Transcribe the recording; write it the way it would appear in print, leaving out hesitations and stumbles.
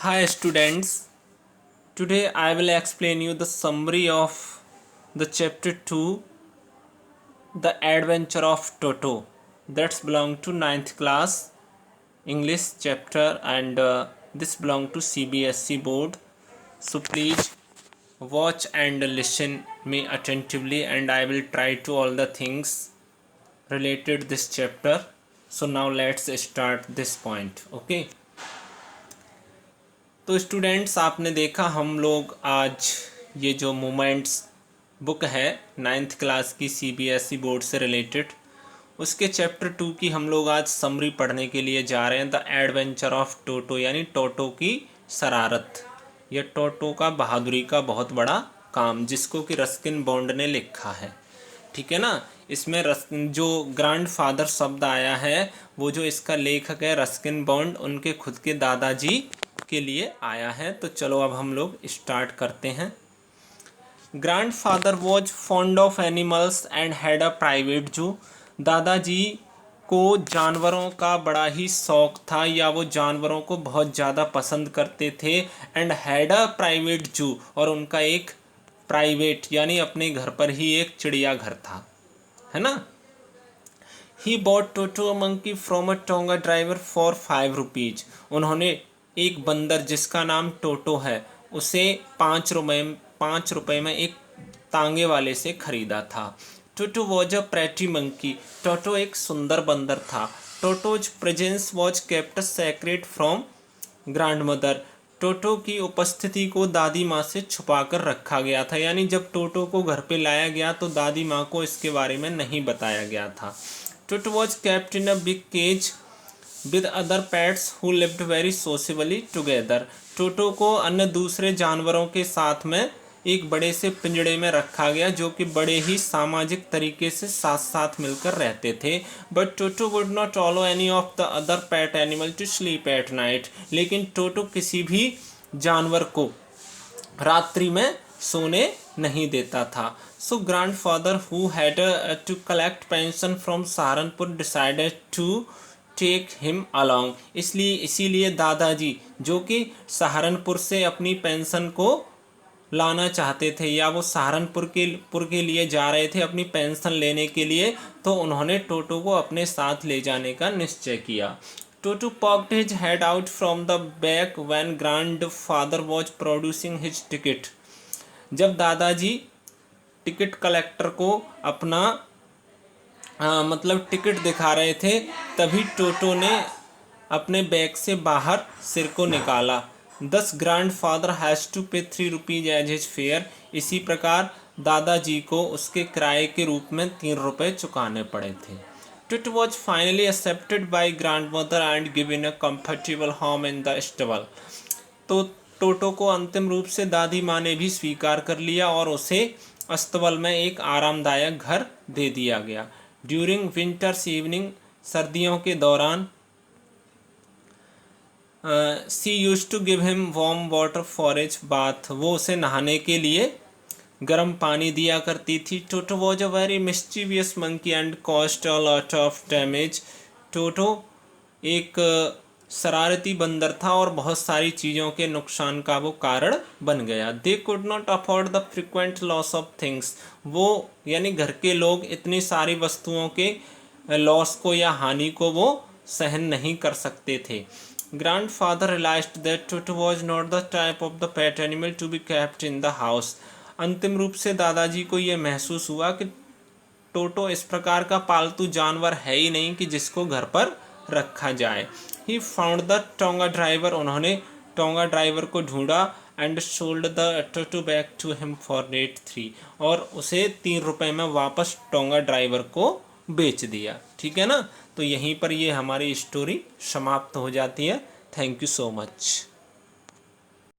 Hi students, today I will explain you the summary of the chapter 2, The Adventure of Toto. That's belong to ninth class English chapter and this belong to CBSE board. So please watch and listen me attentively and I will try to all the things related this chapter. So now let's start this point. Okay. तो students आपने देखा हम लोग आज ये जो moments book है ninth class की सीबीएसई बोर्ड से रिलेटेड उसके चैप्टर 2 की हम लोग आज समरी पढ़ने के लिए जा रहे हैं। द एडवेंचर ऑफ टोटो यानी टोटो की शरारत या टोटो का बहादुरी का बहुत बड़ा काम, जिसको कि रस्किन बॉन्ड ने लिखा है। ठीक है ना। इसमें जो ग्रैंड फादर शब्द आया है वो जो इसका लेखक है रस्किन बॉन्ड, उनके खुद के दादाजी के लिए आया है। तो चलो अब हम लोग स्टार्ट करते हैं। Grand father was fond of animals and had a private जू। दादाजी को जानवरों का बड़ा ही शौक था या वो जानवरों को बहुत ज़्यादा पसंद करते थे। एंड हैड अ प्राइवेट जू, और उनका एक प्राइवेट यानी अपने घर पर ही एक चिड़ियाघर था, है ना। He bought toto monkey from a tonga driver for 5 rupees. उन्होंने एक बंदर जिसका नाम टोटो है उसे 5 रुपये में एक तांगे वाले से खरीदा था। Toto was a pretty monkey. Toto एक सुंदर बंदर था। Toto's presence was kept secret from grandmother. Toto की उपस्थिति को दादी माँ से छुपाकर रखा गया था, यानी जब टोटो को घर पे लाया गया तो दादी माँ को इसके बारे में नहीं बताया गया था। Toto was kept in a big cage with other pets who lived very sociably together. Toto को अन्य दूसरे जानवरों के साथ में एक बड़े से पिंजड़े में रखा गया जो कि बड़े ही सामाजिक तरीके से साथ साथ मिलकर रहते थे। But Toto would not allow any of the other pet animal to sleep at night. लेकिन टोटो किसी भी जानवर को रात्रि में सोने नहीं देता था। So grandfather who had to collect pension from Saharanpur decided to take him along. इसीलिए दादाजी जो कि सहारनपुर से अपनी पेंशन को लाना चाहते थे या वो सहारनपुर के लिए जा रहे थे अपनी पेंशन लेने के लिए, तो उन्होंने टोटो को अपने साथ ले जाने का निश्चय किया। Toto poked his head out from the bag when grandfather was producing his ticket. जब दादाजी टिकट कलेक्टर को अपना मतलब टिकट दिखा रहे थे तभी टोटो ने अपने बैग से बाहर सिर को निकाला। दस ग्रैंड फादर हैज़ टू पे 3 रुपीज एज हिज फेयर। इसी प्रकार दादाजी को उसके किराए के रूप में 3 रुपये चुकाने पड़े थे। Toto was finally accepted by grand mother and given a comfortable home in the stubble. तो टोटो को अंतिम रूप से दादी माँ ने भी स्वीकार कर लिया और उसे अस्तबल में एक आरामदायक घर दे दिया गया। ड्यूरिंग विंटर्स इवनिंग, सर्दियों के दौरान, she use to give him warm water for his bath. वो उसे नहाने के लिए गर्म पानी दिया करती थी। Toto was a very mischievous monkey and cost a lot of damage. Toto एक शरारती बंदर था और बहुत सारी चीज़ों के नुकसान का वो कारण बन गया। They could not afford the frequent loss of things. वो यानी घर के लोग इतनी सारी वस्तुओं के लॉस को या हानि को वो सहन नहीं कर सकते थे। Grandfather realised that Toto was not the type of the pet animal to be kept in the house. अंतिम रूप से दादाजी को ये महसूस हुआ कि टोटो इस प्रकार का पालतू जानवर है ही नहीं कि जिसको घर पर रखा जाए। He found the tonga driver. उन्होंने टोंगा ड्राइवर को ढूंढा and sold the Toto back to him for rate 3। और उसे 3 रुपये में वापस टोंगा ड्राइवर को बेच दिया। ठीक है ना। तो यहीं पर ये हमारी स्टोरी समाप्त हो जाती है। Thank you so much.